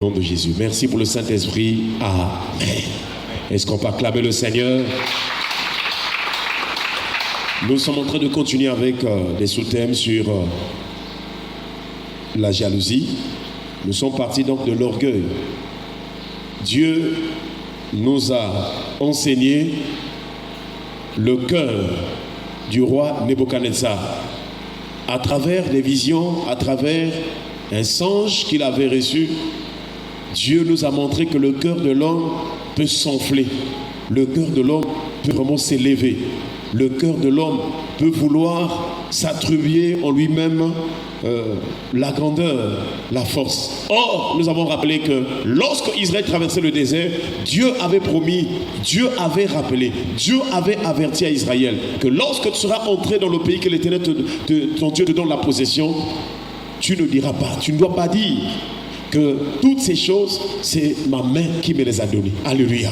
Au nom de Jésus. Merci pour le Saint-Esprit. Amen. Est-ce qu'on peut acclamer le Seigneur? Nous sommes en train de continuer avec des sous-thèmes sur la jalousie. Nous sommes partis donc de l'orgueil. Dieu nous a enseigné le cœur du roi Nebuchadnezzar à travers des visions, à travers un songe qu'il avait reçu. Dieu nous a montré que le cœur de l'homme peut s'enfler. Le cœur de l'homme peut vraiment s'élever. Le cœur de l'homme peut vouloir s'attribuer en lui-même la grandeur, la force. Or, nous avons rappelé que lorsque Israël traversait le désert, Dieu avait promis, Dieu avait rappelé, Dieu avait averti à Israël que lorsque tu seras entré dans le pays que l'Éternel ton Dieu te donne la possession, tu ne diras pas, tu ne dois pas dire que toutes ces choses, c'est ma main qui me les a données. Alléluia.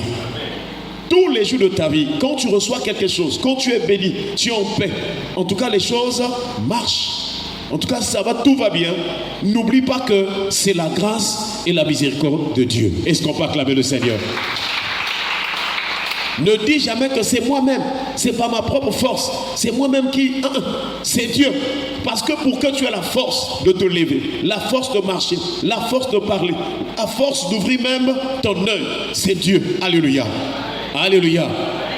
Tous les jours de ta vie, quand tu reçois quelque chose, quand tu es béni, tu es en paix. En tout cas, les choses marchent. En tout cas, ça va, tout va bien. N'oublie pas que c'est la grâce et la miséricorde de Dieu. Est-ce qu'on peut acclamer le Seigneur? Ne dis jamais que c'est moi-même, c'est pas ma propre force, c'est moi-même qui... c'est Dieu. Parce que pour que tu aies la force de te lever, la force de marcher, la force de parler, la force d'ouvrir même ton œil, c'est Dieu. Alléluia. Alléluia.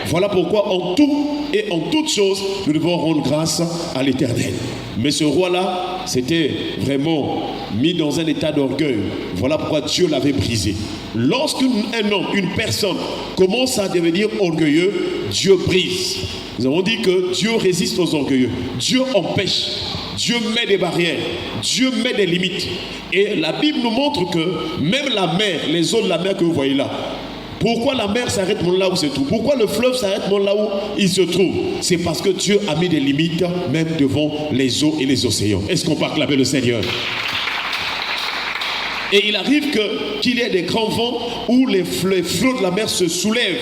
Voilà pourquoi en tout et en toutes choses, nous devons rendre grâce à l'Éternel. Mais ce roi-là, c'était vraiment mis dans un état d'orgueil. Voilà pourquoi Dieu l'avait brisé. Lorsqu'un homme, une personne commence à devenir orgueilleux, Dieu brise. Nous avons dit que Dieu résiste aux orgueilleux. Dieu empêche. Dieu met des barrières. Dieu met des limites. Et la Bible nous montre que même la mer, les eaux de la mer que vous voyez là, pourquoi la mer s'arrête là où se trouve? Pourquoi le fleuve s'arrête là où il se trouve? C'est parce que Dieu a mis des limites même devant les eaux et les océans. Est-ce qu'on peut acclamer le Seigneur? Et il arrive qu'il y ait des grands vents où les flots de la mer se soulèvent.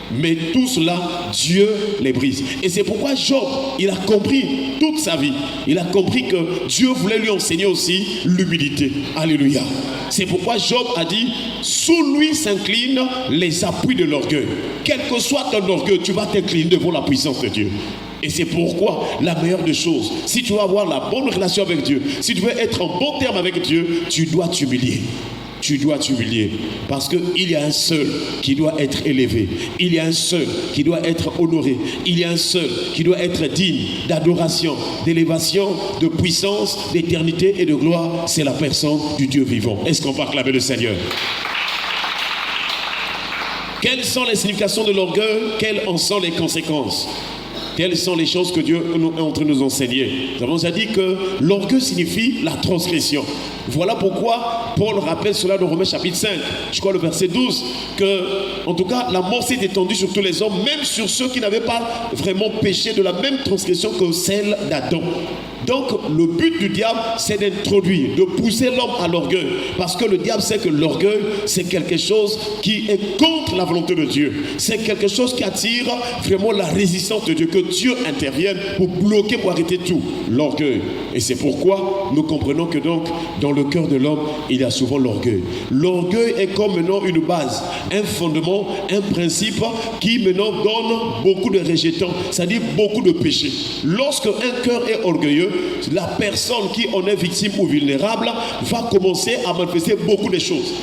Mais tout cela, Dieu les brise. Et c'est pourquoi Job, il a compris toute sa vie. Il a compris que Dieu voulait lui enseigner aussi l'humilité. Alléluia. C'est pourquoi Job a dit, sous lui s'inclinent les appuis de l'orgueil. Quel que soit ton orgueil, tu vas t'incliner devant la puissance de Dieu. Et c'est pourquoi la meilleure des choses, si tu veux avoir la bonne relation avec Dieu, si tu veux être en bon terme avec Dieu, tu dois t'humilier. Tu dois t'humilier parce qu'il y a un seul qui doit être élevé. Il y a un seul qui doit être honoré. Il y a un seul qui doit être digne d'adoration, d'élévation, de puissance, d'éternité et de gloire. C'est la personne du Dieu vivant. Est-ce qu'on peut acclamer le Seigneur? Quelles sont les significations de l'orgueil? Quelles en sont les conséquences? Quelles sont les choses que Dieu est en train de nous enseigner? Nous avons déjà dit que l'orgueil signifie la transgression. Voilà pourquoi Paul rappelle cela dans Romains chapitre 5, je crois le verset 12, que, en tout cas, la mort s'est étendue sur tous les hommes, même sur ceux qui n'avaient pas vraiment péché de la même transgression que celle d'Adam. Donc, le but du diable, c'est d'introduire, de pousser l'homme à l'orgueil. Parce que le diable sait que l'orgueil, c'est quelque chose qui est contre la volonté de Dieu. C'est quelque chose qui attire vraiment la résistance de Dieu, que Dieu intervienne pour bloquer, pour arrêter tout. L'orgueil. Et c'est pourquoi nous comprenons que donc, dans le cœur de l'homme, il y a souvent l'orgueil. L'orgueil est comme maintenant une base, un fondement, un principe qui maintenant donne beaucoup de rejetants, c'est-à-dire beaucoup de péchés. Lorsque un cœur est orgueilleux, la personne qui en est victime ou vulnérable va commencer à manifester beaucoup de choses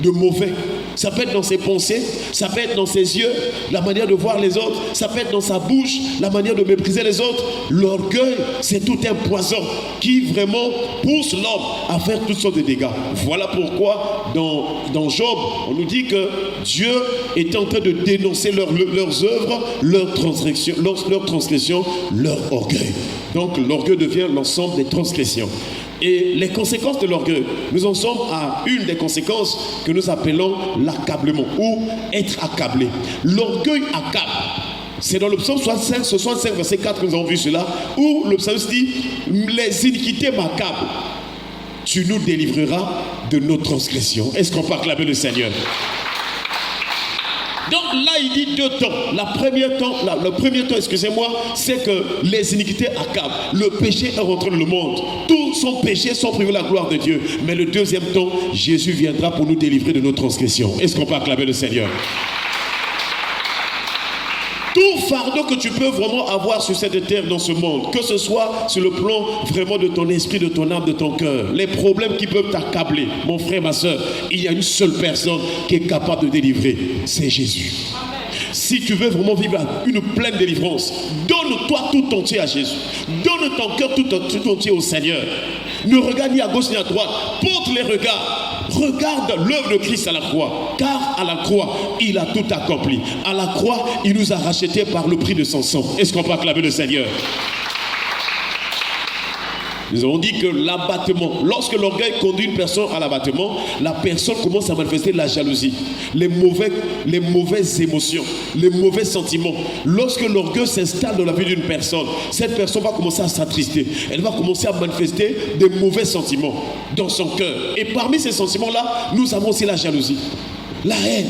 de mauvais. Ça peut être dans ses pensées, ça peut être dans ses yeux, la manière de voir les autres, ça peut être dans sa bouche, la manière de mépriser les autres. L'orgueil, c'est tout un poison qui vraiment pousse l'homme à faire toutes sortes de dégâts. Voilà pourquoi dans Job, on nous dit que Dieu est en train de dénoncer leurs œuvres, leurs transgressions, leur orgueil. Donc l'orgueil devient l'ensemble des transgressions. Et les conséquences de l'orgueil, nous en sommes à une des conséquences que nous appelons l'accablement ou être accablé. L'orgueil accable. C'est dans le psaume 65, verset 4 que nous avons vu cela, où le psalmiste dit « Les iniquités m'accablent, tu nous délivreras de nos transgressions. » Est-ce qu'on peut acclamer le Seigneur? Donc là, il dit deux temps. Le premier temps, excusez-moi, c'est que les iniquités accablent. Le péché est rentré dans le monde. Tous son péché sont privés de la gloire de Dieu. Mais le deuxième temps, Jésus viendra pour nous délivrer de nos transgressions. Est-ce qu'on peut acclamer le Seigneur? Tout fardeau que tu peux vraiment avoir sur cette terre, dans ce monde, que ce soit sur le plan vraiment de ton esprit, de ton âme, de ton cœur, les problèmes qui peuvent t'accabler, mon frère, ma soeur, il y a une seule personne qui est capable de délivrer, c'est Jésus. Si tu veux vraiment vivre une pleine délivrance, donne-toi tout entier à Jésus. Donne ton cœur tout entier au Seigneur. Ne regarde ni à gauche ni à droite. Porte les regards. Regarde l'œuvre de Christ à la croix. Car à la croix, il a tout accompli. À la croix, il nous a rachetés par le prix de son sang. Est-ce qu'on peut acclamer le Seigneur? Nous avons dit que l'abattement, lorsque l'orgueil conduit une personne à l'abattement, la personne commence à manifester la jalousie, les mauvaises émotions, les mauvais sentiments. Lorsque l'orgueil s'installe dans la vie d'une personne, cette personne va commencer à s'attrister. Elle va commencer à manifester des mauvais sentiments dans son cœur. Et parmi ces sentiments-là, nous avons aussi la jalousie, la haine.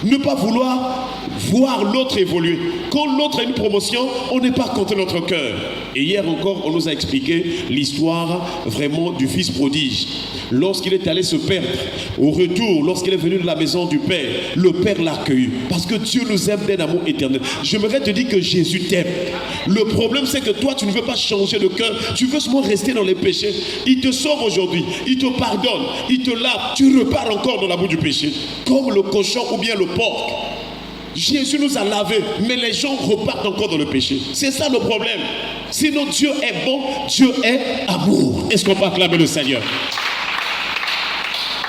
Ne pas vouloir voir l'autre évoluer. Quand l'autre a une promotion, on n'est pas content de notre cœur. Et hier encore, on nous a expliqué l'histoire vraiment du fils prodige. Lorsqu'il est allé se perdre, au retour, lorsqu'il est venu de la maison du Père, le Père l'a accueilli. Parce que Dieu nous aime d'un amour éternel. J'aimerais te dire que Jésus t'aime. Le problème, c'est que toi, tu ne veux pas changer de cœur. Tu veux seulement rester dans les péchés. Il te sauve aujourd'hui. Il te pardonne. Il te lave. Tu repars encore dans la boue du péché. Comme le cochon ou bien le porc. Jésus nous a lavés, mais les gens repartent encore dans le péché. C'est ça le problème. Sinon Dieu est bon, Dieu est amour. Est-ce qu'on peut acclamer le Seigneur?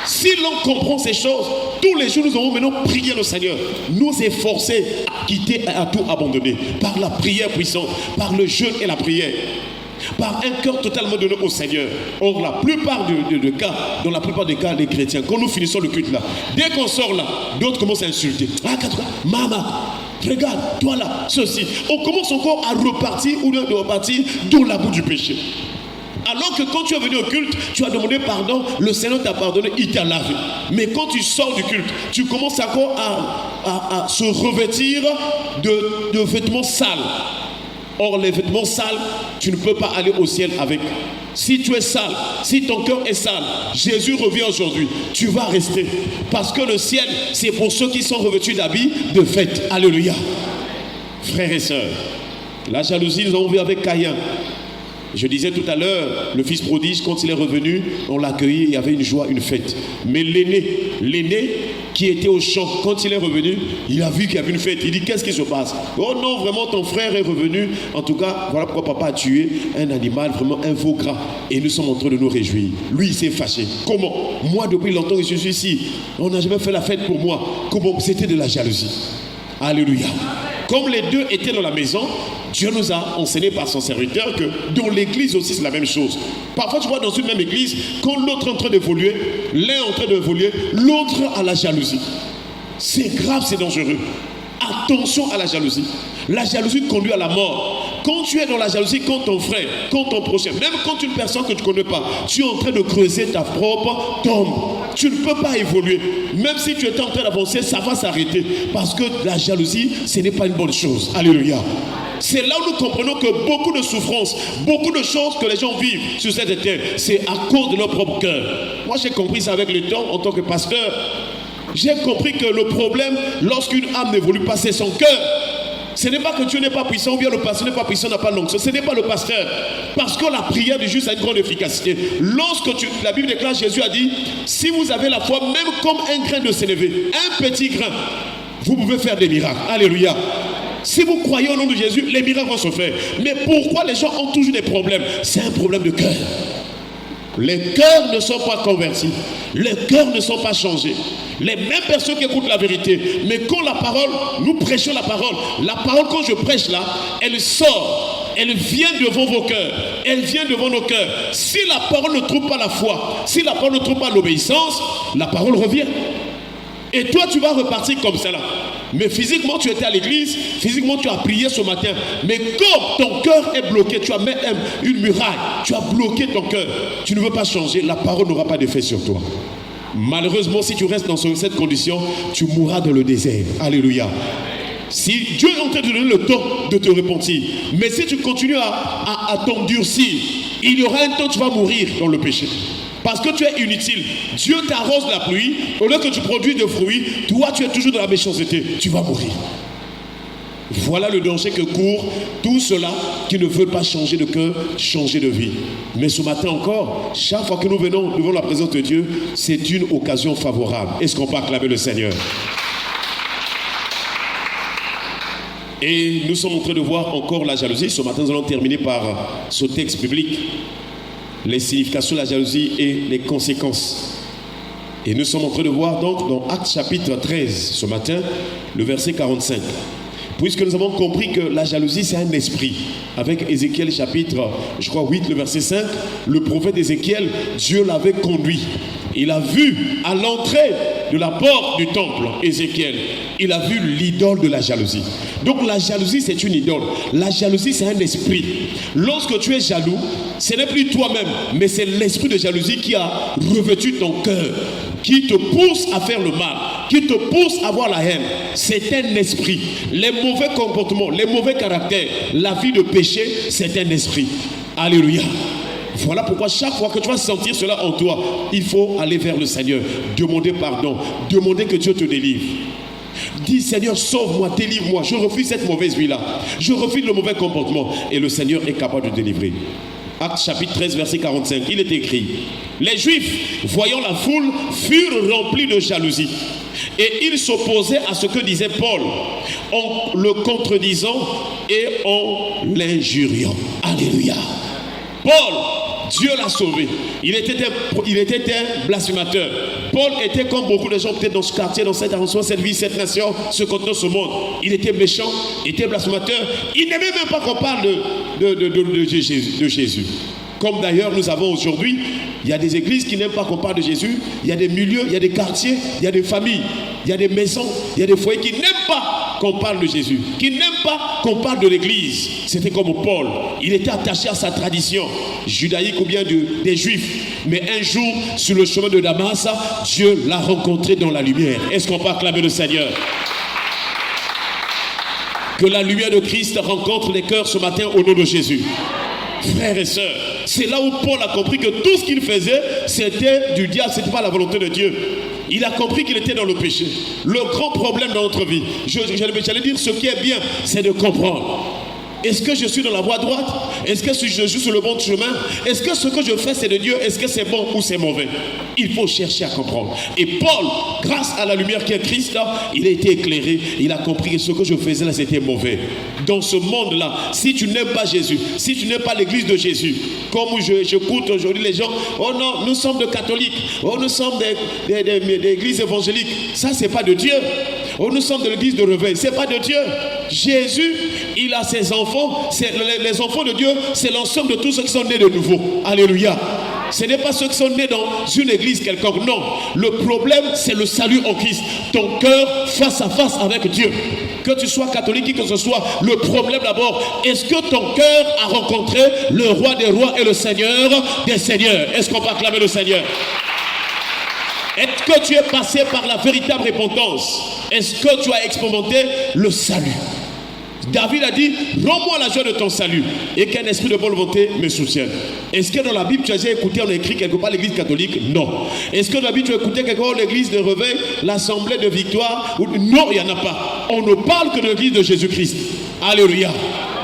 Si l'on comprend ces choses, tous les jours nous allons maintenant prier le Seigneur, nous efforcer à quitter et à tout abandonner par la prière puissante, par le jeûne et la prière, par un cœur totalement donné au Seigneur. Or, la plupart dans la plupart des cas, les chrétiens, quand nous finissons le culte là, dès qu'on sort là, d'autres commencent à insulter. Ah, maman, regarde, toi là, ceci. On commence encore à repartir dans la boue du péché. Alors que quand tu es venu au culte, tu as demandé pardon, le Seigneur t'a pardonné, il t'a lavé. Mais quand tu sors du culte, tu commences encore à se revêtir de vêtements sales. Or, les vêtements sales, tu ne peux pas aller au ciel avec. Si tu es sale, si ton cœur est sale, Jésus revient aujourd'hui, tu vas rester. Parce que le ciel, c'est pour ceux qui sont revêtus d'habits de fête. Alléluia. Frères et sœurs, la jalousie, nous avons vu avec Caïn. Je disais tout à l'heure, le fils prodige, quand il est revenu, on l'a accueilli, il y avait une joie, une fête. Mais l'aîné qui était au champ, quand il est revenu, il a vu qu'il y avait une fête. Il dit, qu'est-ce qui se passe? Oh non, vraiment, ton frère est revenu. En tout cas, voilà pourquoi papa a tué un animal, vraiment un veau gras. Et nous sommes en train de nous réjouir. Lui, il s'est fâché. Comment? Moi, depuis longtemps que je suis ici, on n'a jamais fait la fête pour moi. Comment? C'était de la jalousie. Alléluia. Comme les deux étaient dans la maison, Dieu nous a enseigné par son serviteur que dans l'église aussi c'est la même chose. Parfois tu vois dans une même église, quand l'autre est en train d'évoluer, l'un est en train d'évoluer, l'autre a la jalousie. C'est grave, c'est dangereux. Attention à la jalousie. La jalousie conduit à la mort. Quand tu es dans la jalousie, quand ton frère, quand ton prochain, même quand une personne que tu ne connais pas, tu es en train de creuser ta propre tombe. Tu ne peux pas évoluer. Même si tu es en train d'avancer, ça va s'arrêter. Parce que la jalousie, ce n'est pas une bonne chose. Alléluia. C'est là où nous comprenons que beaucoup de souffrances, beaucoup de choses que les gens vivent sur cette terre, c'est à cause de leur propre cœur. Moi, j'ai compris ça avec le temps en tant que pasteur. J'ai compris que le problème, lorsqu'une âme n'évolue pas, c'est son cœur. Ce n'est pas que Dieu n'est pas puissant ou bien le pasteur n'est pas puissant, n'a pas l'onction. Ce n'est pas le pasteur. Parce que la prière du juste a une grande efficacité. La Bible déclare, Jésus a dit, si vous avez la foi, même comme un grain de sénévé, un petit grain, vous pouvez faire des miracles. Alléluia. Si vous croyez au nom de Jésus, les miracles vont se faire. Mais pourquoi les gens ont toujours des problèmes? C'est un problème de cœur. Les cœurs ne sont pas convertis. Les cœurs ne sont pas changés. Les mêmes personnes qui écoutent la vérité. Mais quand la parole, nous prêchons la parole, quand je prêche là, elle sort. Elle vient devant vos cœurs. Elle vient devant nos cœurs. Si la parole ne trouve pas la foi, si la parole ne trouve pas l'obéissance, la parole revient. Et toi, tu vas repartir comme ça là. Mais physiquement, tu étais à l'église, physiquement, tu as prié ce matin. Mais comme ton cœur est bloqué, tu as mis une muraille, tu as bloqué ton cœur, tu ne veux pas changer, la parole n'aura pas d'effet sur toi. Malheureusement, si tu restes dans cette condition, tu mourras dans le désert. Alléluia. Si Dieu est en train de te donner le temps de te repentir, mais si tu continues à t'endurcir, il y aura un temps où tu vas mourir dans le péché. Parce que tu es inutile. Dieu t'arrose la pluie, au lieu que tu produis de fruits, toi tu es toujours dans la méchanceté. Tu vas mourir. Voilà le danger que courent tous ceux-là qui ne veulent pas changer de cœur, changer de vie. Mais ce matin encore, chaque fois que nous venons devant la présence de Dieu, c'est une occasion favorable. Est-ce qu'on peut acclamer le Seigneur? Et nous sommes en train de voir encore la jalousie. Ce matin, nous allons terminer par ce texte biblique, les significations de la jalousie et les conséquences. Et nous sommes en train de voir donc dans Actes chapitre 13, ce matin, le verset 45. Puisque nous avons compris que la jalousie, c'est un esprit. Avec Ézéchiel chapitre, je crois 8, le verset 5, le prophète Ézéchiel, Dieu l'avait conduit. Il a vu à l'entrée de la porte du temple, Ézéchiel, il a vu l'idole de la jalousie. Donc la jalousie, c'est une idole. La jalousie, c'est un esprit. Lorsque tu es jaloux, ce n'est plus toi-même, mais c'est l'esprit de jalousie qui a revêtu ton cœur, qui te pousse à faire le mal, qui te pousse à avoir la haine. C'est un esprit. Les mauvais comportements, les mauvais caractères, la vie de péché, c'est un esprit. Alléluia. Voilà pourquoi chaque fois que tu vas sentir cela en toi, il faut aller vers le Seigneur, demander pardon, demander que Dieu te délivre. Dis Seigneur, sauve-moi, délivre-moi, je refuse cette mauvaise vie-là, je refuse le mauvais comportement, et le Seigneur est capable de délivrer. Actes chapitre 13, verset 45, il est écrit: les Juifs, voyant la foule, furent remplis de jalousie, et ils s'opposaient à ce que disait Paul, en le contredisant et en l'injuriant. Alléluia. Paul, Dieu l'a sauvé. Il était un blasphémateur. Paul était comme beaucoup de gens peut-être dans ce quartier, dans cette arrondissement, cette ville, cette nation, ce continent, ce monde. Il était méchant, il était blasphémateur. Il n'aimait même pas qu'on parle de Jésus. Comme d'ailleurs nous avons aujourd'hui, il y a des églises qui n'aiment pas qu'on parle de Jésus. Il y a des milieux, il y a des quartiers, il y a des familles, il y a des maisons, il y a des foyers qui n'aiment pas qu'on parle de Jésus, qui n'aiment pas qu'on parle de l'église. C'était comme Paul. Il était attaché à sa tradition judaïque ou bien des Juifs. Mais un jour, sur le chemin de Damas, Dieu l'a rencontré dans la lumière. Est-ce qu'on peut acclamer le Seigneur? Que la lumière de Christ rencontre les cœurs ce matin au nom de Jésus. Frères et sœurs, c'est là où Paul a compris que tout ce qu'il faisait, c'était du diable, ce n'était pas la volonté de Dieu. Il a compris qu'il était dans le péché. Le grand problème dans notre vie, j'allais dire, ce qui est bien, c'est de comprendre. Est-ce que je suis dans la voie droite? Est-ce que je suis sur le bon chemin? Est-ce que ce que je fais c'est de Dieu? Est-ce que c'est bon ou c'est mauvais? Il faut chercher à comprendre. Et Paul, grâce à la lumière qui est Christ là, il a été éclairé. Il a compris que ce que je faisais là c'était mauvais. Dans ce monde-là, si tu n'aimes pas Jésus, si tu n'aimes pas l'église de Jésus, comme j'écoute aujourd'hui les gens, oh non, nous sommes de catholiques, oh nous sommes des églises évangéliques, ça c'est pas de Dieu. Oh nous sommes de l'église de réveil, c'est pas de Dieu. Jésus, il a ses enfants, les enfants de Dieu, c'est l'ensemble de tous ceux qui sont nés de nouveau. Alléluia. Ce n'est pas ceux qui sont nés dans une église quelconque, non. Le problème, c'est le salut en Christ. Ton cœur face à face avec Dieu. Que tu sois catholique, qui que ce soit, le problème d'abord, est-ce que ton cœur a rencontré le roi des rois et le seigneur des seigneurs? Est-ce qu'on peut acclamer le Seigneur? Est-ce que tu es passé par la véritable repentance? Est-ce que tu as expérimenté le salut? David a dit, rends-moi la joie de ton salut et qu'un esprit de bonne volonté me soutienne. Est-ce que dans la Bible, tu as déjà écouté, on a écrit quelque part l'église catholique? Non. Est-ce que dans la Bible, tu as écouté quelque part l'église de réveil, l'assemblée de victoire? Non, il n'y en a pas. On ne parle que de l'église de Jésus-Christ. Alléluia.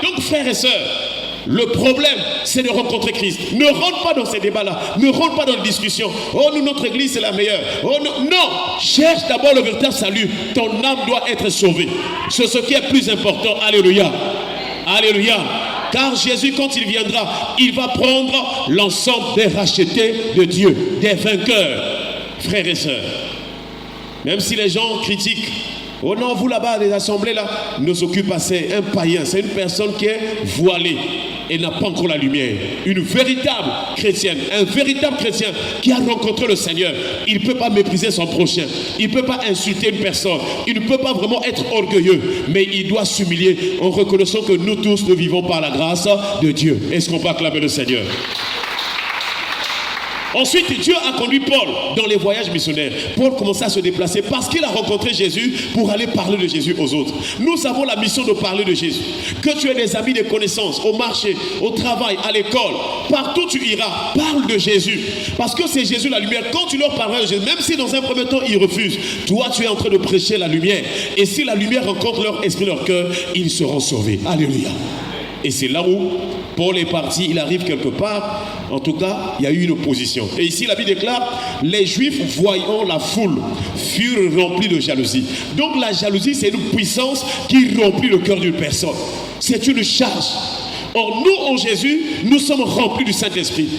Donc, frères et sœurs, le problème, c'est de rencontrer Christ. Ne rentre pas dans ces débats-là. Ne rentre pas dans les discussions. Oh, nous, notre église, c'est la meilleure. Oh, non. Cherche d'abord le véritable salut. Ton âme doit être sauvée. C'est ce qui est plus important. Alléluia. Alléluia. Car Jésus, quand il viendra, il va prendre l'ensemble des rachetés de Dieu, des vainqueurs. Frères et sœurs, même si les gens critiquent, oh non, vous là-bas, les assemblées là, ne s'occupe pas, c'est un païen, c'est une personne qui est voilée et n'a pas encore la lumière. Une véritable chrétienne, un véritable chrétien qui a rencontré le Seigneur, il ne peut pas mépriser son prochain, il ne peut pas insulter une personne, il ne peut pas vraiment être orgueilleux, mais il doit s'humilier en reconnaissant que nous tous nous vivons par la grâce de Dieu. Est-ce qu'on peut acclamer le Seigneur? Ensuite, Dieu a conduit Paul dans les voyages missionnaires. Paul commençait à se déplacer parce qu'il a rencontré Jésus pour aller parler de Jésus aux autres. Nous avons la mission de parler de Jésus. Que tu aies des amis, des connaissances, au marché, au travail, à l'école, partout tu iras, parle de Jésus. Parce que c'est Jésus la lumière. Quand tu leur parleras de Jésus, même si dans un premier temps ils refusent, toi tu es en train de prêcher la lumière. Et si la lumière rencontre leur esprit, leur cœur, ils seront sauvés. Alléluia. Et c'est là où Paul est parti, il arrive quelque part. En tout cas, il y a eu une opposition. Et ici, la Bible déclare, les Juifs, voyant la foule, furent remplis de jalousie. Donc la jalousie, c'est une puissance qui remplit le cœur d'une personne. C'est une charge. Or, nous, en Jésus, nous sommes remplis du Saint-Esprit.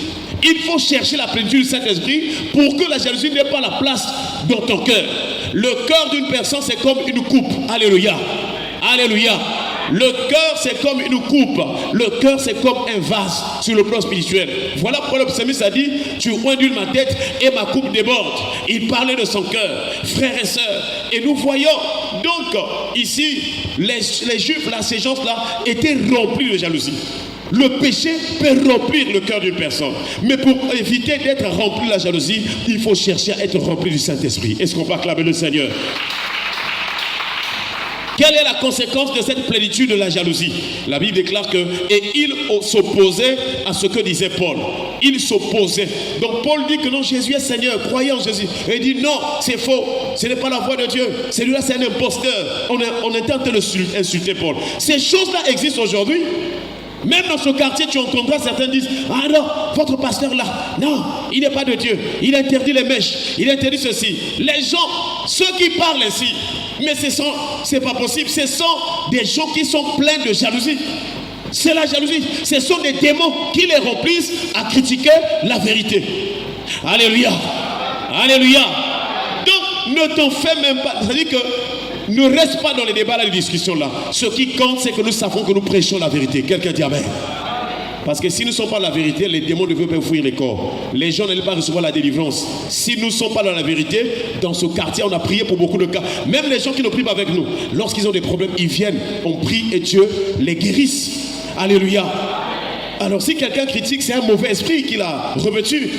Il faut chercher la plénitude du Saint-Esprit pour que la jalousie n'ait pas la place dans ton cœur. Le cœur d'une personne, c'est comme une coupe. Alléluia. Alléluia. Le cœur, c'est comme une coupe. Le cœur, c'est comme un vase sur le plan spirituel. Voilà pourquoi le psalmiste a dit, tu ondules ma tête et ma coupe déborde. Il parlait de son cœur, frères et sœurs. Et nous voyons, donc, ici, les Juifs, là, ces gens-là, étaient remplis de jalousie. Le péché peut remplir le cœur d'une personne. Mais pour éviter d'être rempli de la jalousie, il faut chercher à être rempli du Saint-Esprit. Est-ce qu'on peut acclamer le Seigneur? Quelle est la conséquence de cette plénitude de la jalousie? La Bible déclare que, et il s'opposait à ce que disait Paul. Il s'opposait. Donc Paul dit que non, Jésus est Seigneur, croyez en Jésus. Et il dit non, c'est faux, ce n'est pas la voix de Dieu. Celui-là, c'est un imposteur. On est en train d'insulter Paul. Ces choses-là existent aujourd'hui. Même dans ce quartier, tu entendras certains disent, ah non, votre pasteur là, non, il n'est pas de Dieu. Il interdit les mèches, il interdit ceci. Les gens, ceux qui parlent ainsi, mais c'est pas possible, ce sont des gens qui sont pleins de jalousie. C'est la jalousie. Ce sont des démons qui les remplissent à critiquer la vérité. Alléluia. Alléluia. Donc, ne t'en fais même pas. C'est-à-dire que ne reste pas dans les débats, les discussions là. Ce qui compte, c'est que nous savons que nous prêchons la vérité. Quelqu'un dit amen. Parce que si nous ne sommes pas la vérité, les démons ne veulent pas fuir les corps. Les gens n'aiment pas recevoir la délivrance. Si nous ne sommes pas dans la vérité, dans ce quartier, on a prié pour beaucoup de cas. Même les gens qui ne prient pas avec nous, lorsqu'ils ont des problèmes, ils viennent, on prie et Dieu les guérisse. Alléluia. Alors si quelqu'un critique, c'est un mauvais esprit qu'il a revêtu.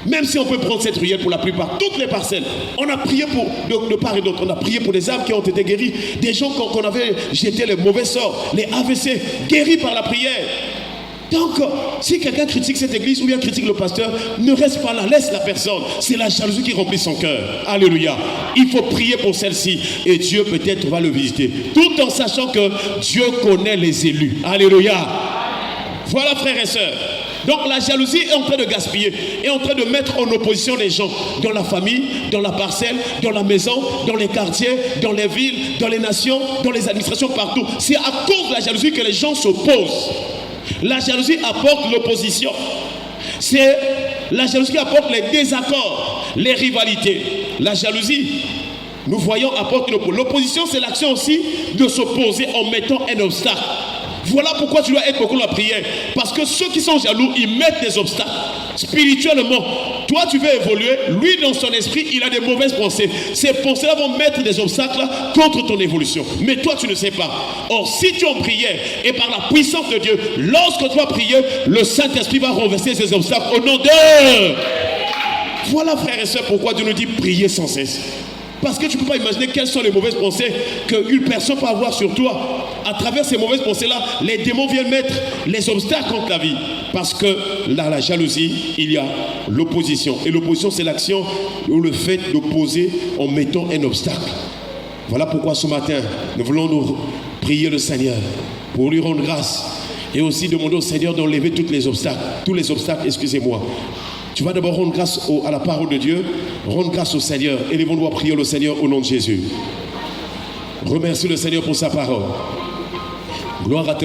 Même si on peut prendre cette ruelle pour la plupart, toutes les parcelles, on a prié pour, de part et d'autre, on a prié pour des âmes qui ont été guéries, des gens qu'on avait jeté les mauvais sorts, les AVC, guéris par la prière. Donc, si quelqu'un critique cette église ou bien critique le pasteur, ne reste pas là, laisse la personne. C'est la jalousie qui remplit son cœur. Alléluia. Il faut prier pour celle-ci et Dieu peut-être va le visiter. Tout en sachant que Dieu connaît les élus. Alléluia. Voilà, frères et sœurs. Donc la jalousie est en train de gaspiller, est en train de mettre en opposition les gens dans la famille, dans la parcelle, dans la maison, dans les quartiers, dans les villes, dans les nations, dans les administrations, partout. C'est à cause de la jalousie que les gens s'opposent. La jalousie apporte l'opposition. C'est la jalousie qui apporte les désaccords, les rivalités. La jalousie, nous voyons, apporte l'opposition, c'est l'action aussi de s'opposer en mettant un obstacle. Voilà pourquoi tu dois être beaucoup dans la prière. Parce que ceux qui sont jaloux, ils mettent des obstacles spirituellement. Toi, tu veux évoluer. Lui, dans son esprit, il a des mauvaises pensées. Ces pensées-là vont mettre des obstacles contre ton évolution. Mais toi, tu ne sais pas. Or, si tu es en prière et par la puissance de Dieu, lorsque tu vas prier, le Saint-Esprit va renverser ces obstacles au nom de... Voilà, frères et sœurs, pourquoi Dieu nous dit prier sans cesse. Parce que tu ne peux pas imaginer quelles sont les mauvaises pensées qu'une personne peut avoir sur toi. À travers ces mauvaises pensées-là, les démons viennent mettre les obstacles contre la vie. Parce que dans la jalousie, il y a l'opposition. Et l'opposition, c'est l'action ou le fait d'opposer en mettant un obstacle. Voilà pourquoi ce matin, nous voulons nous prier le Seigneur pour lui rendre grâce. Et aussi demander au Seigneur d'enlever tous les obstacles, excusez-moi. Tu vas d'abord rendre grâce à la parole de Dieu, rendre grâce au Seigneur. Élevons-nous à prier le Seigneur au nom de Jésus. Remercie le Seigneur pour sa parole. Gloire à ton nom.